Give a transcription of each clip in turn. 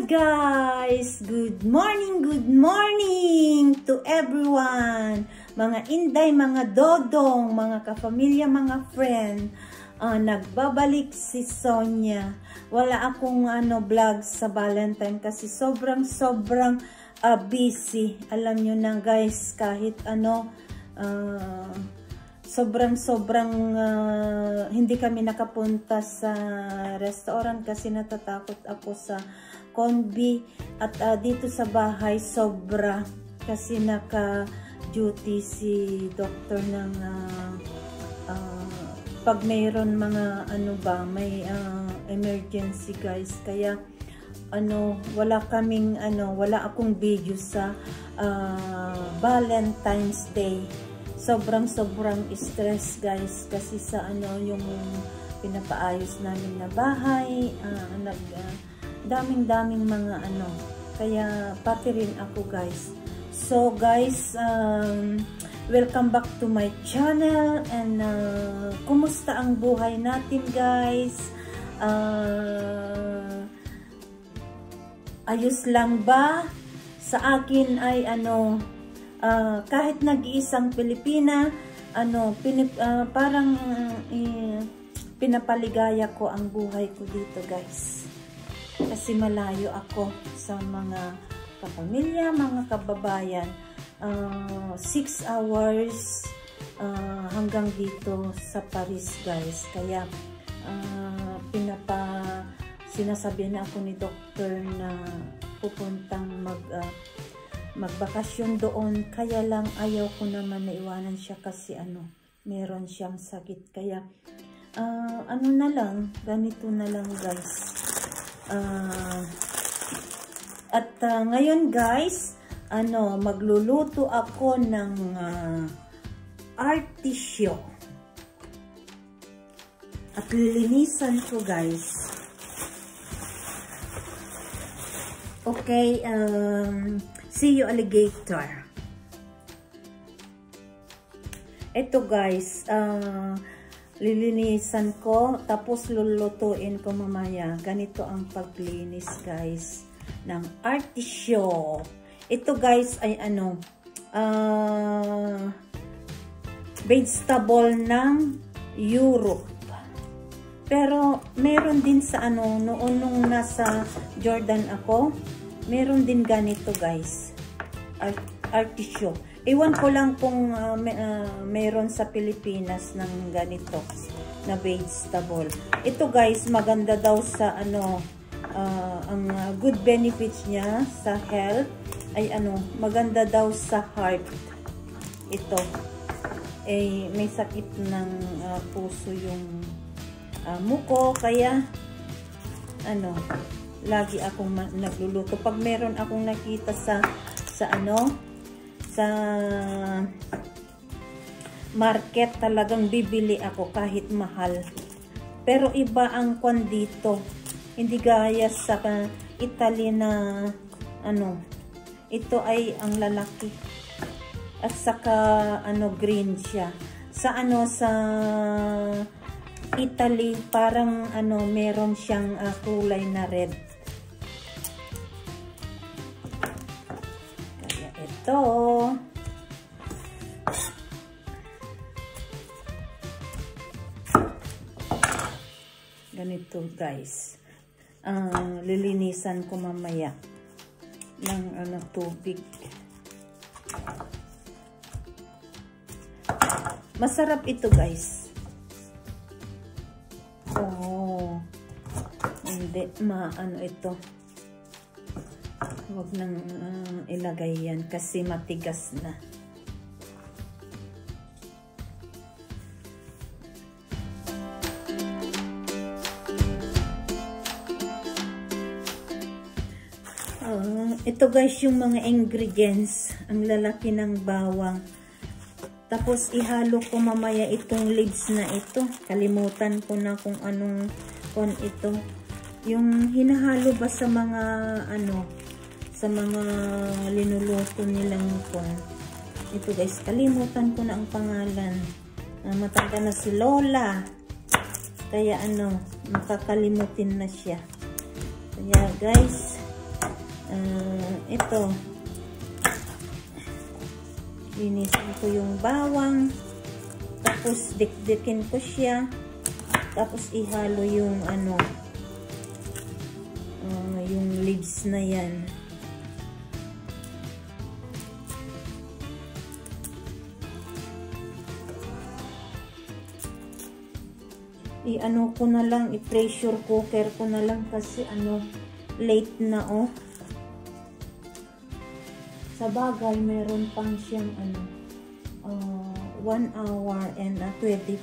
guys! Good morning to everyone! Mga inday, mga dodong, mga kapamilya, mga friend. Nagbabalik si Sonia. Wala akong vlog sa Valentine kasi sobrang busy. Alam nyo na guys, kahit sobrang hindi kami nakapunta sa restaurant kasi natatakot ako sa conbi at dito sa bahay sobra kasi naka-duty si doctor ng pag mayroon mga may emergency guys, kaya wala akong video sa Valentine's Day. Sobrang stress guys kasi sa yung pinapaayos namin na bahay, daming mga kaya pati rin ako guys. So guys, welcome back to my channel and kumusta ang buhay natin guys? Ayos lang ba? Sa akin ay kahit nag-iisang Pilipina, parang pinapaligaya ko ang buhay ko dito guys. Kasi malayo ako sa mga kapamilya, mga kababayan. 6 hours hanggang dito sa Paris guys. Kaya sinasabi na ako ni doktor na pupuntang magbakasyon doon, kaya lang ayaw ko naman na iwanan siya kasi meron siyang sakit, kaya na lang, ganito na lang guys. Ngayon guys, magluluto ako ng artichaut at lilinisan ko guys. Okay, see you alligator. Ito guys, lilinisan ko tapos lulutuin ko mamaya. Ganito ang paglinis guys ng artichaut. Ito guys ay vegetable ng Europe. Pero meron din sa noon nung nasa Jordan ako, meron din ganito guys, artichaut. Iwan ko lang kung meron sa Pilipinas ng ganito na vegetable. Ito guys, maganda daw sa ang good benefits niya sa health ay maganda daw sa heart. Ito may sakit ng puso yung muko, kaya lagi akong nagluluto. Pag meron akong nakita sa market, talagang bibili ako kahit mahal. Pero iba ang kwan dito, hindi gaya sa Italy na ito ay ang lalaki at saka green siya. Sa Italy parang meron siyang kulay na red. Kaya ito ganito guys, lilinisan ko mamaya ng tubig. Masarap ito guys. Hindi ito, huwag nang ilagay yan kasi matigas na. Ito guys yung mga ingredients, ang lalaki ng bawang. Tapos ihalo ko mamaya itong leaves na ito. Kalimutan ko na kung anong ito. Yung hinahalo ba sa mga sa mga linuluto nilang ito guys, kalimutan ko na ang pangalan. Matanda na si Lola. Kaya makakalimutin na siya. Kaya guys, Ito. Linisin ko yung bawang. Tapos dikdikin ko siya. Tapos ihalo yung yung leaves na yan. Ko na lang, i-pressure cooker ko na lang kasi late na sa bagay meron pang siyang 1 hour and pwede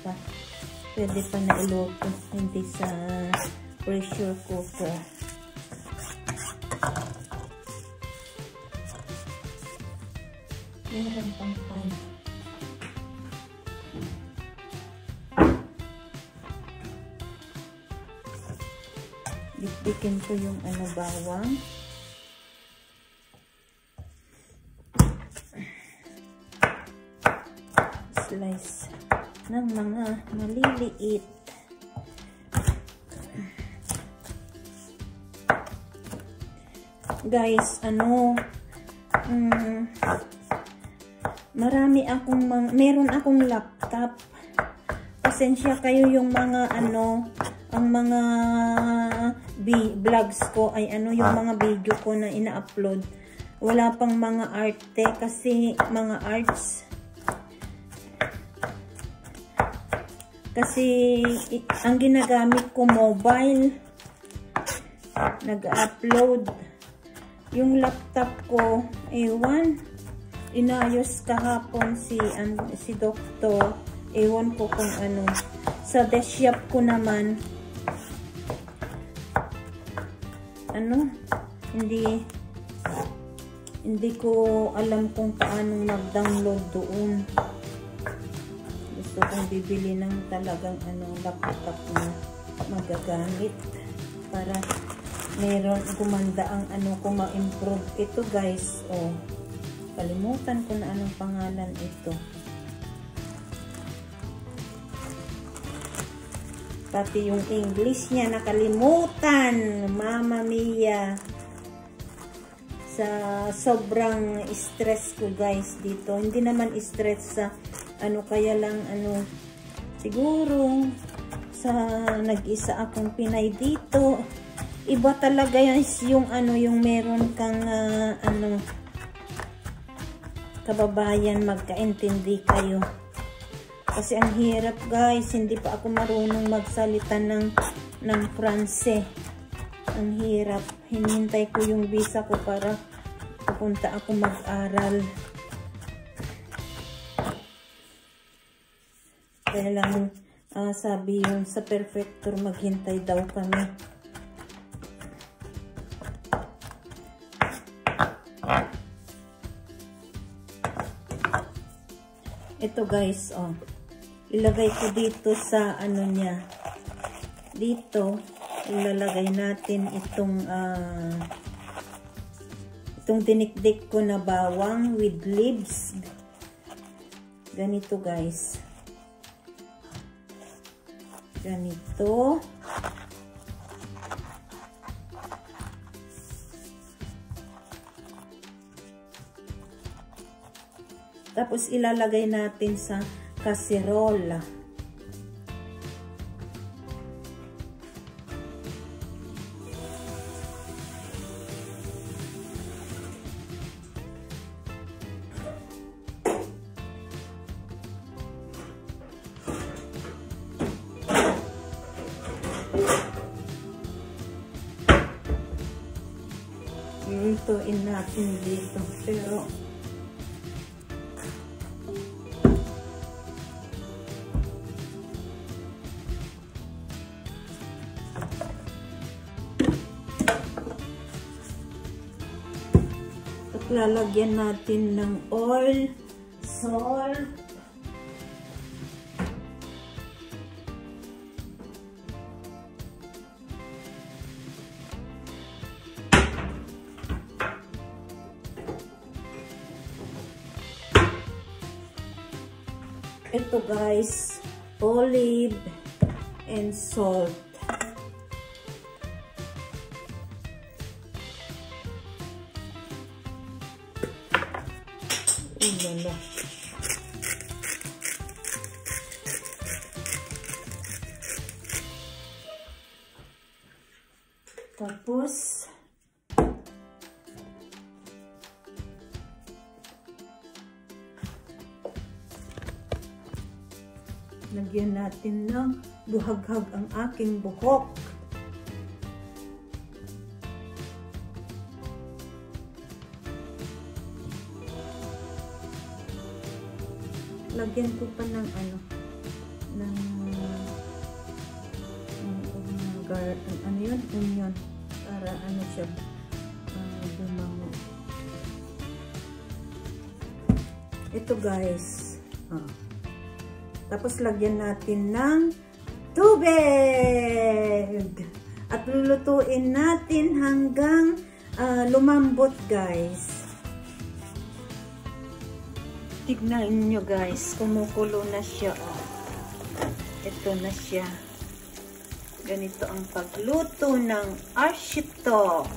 pa na iluto, hindi sa pressure cooker. Meron pang time. Dikdikin ko yung bawang. Slice ng mga maliliit. Guys, meron akong laptop. Pasensya kayo yung mga ang mga vlogs ko ay yung mga video ko na ina-upload. Wala pang mga arte kasi mga arts. Kasi ang ginagamit ko mobile. Nag-upload. Yung laptop ko, ewan. Inayos kahapon si Doktor. Ewan ko kung Sa desk shop ko naman, hindi ko alam kung paano mag-download doon. Gusto kong bibili ng talagang laptop na magagamit para meron gumanda ang kung ma-improve ito, guys. Kalimutan ko na anong pangalan ito. Pati yung English niya nakalimutan. Mama mia. Sa sobrang stress ko, guys, dito. Hindi naman stress sa kaya lang siguro sa nag-isa akong Pinay dito. Iba talaga yung yung meron kang kababayan, magkaintindi kayo. Kasi ang hirap, guys, hindi pa ako marunong magsalita ng Pranse. Ang hirap. Hinintay ko yung visa ko para pupunta ako mag-aral. Kaya lang sabi yung sa prefecture maghintay daw kami. Ito, guys, ilagay ko dito sa niya. Dito ilalagay natin itong dinikdik ko na bawang with leaves. Ganito, guys. Ganito. Tapos ilalagay natin sa kaserola. Lutuin natin dito, pero lalagyan natin ng oil, salt, ito, guys, olive and salt. Lala. Tapos, lagyan natin ng buhaghag ang aking buhok. Lagyan ko pa ng ano yun, onion, para ano siya, bumango. Ito guys, tapos lagyan natin ng tubig at lulutuin natin hanggang lumambot guys. Tignan nyo guys, kumukulo na siya. Ito na siya. Ganito ang pagluto ng artichaut.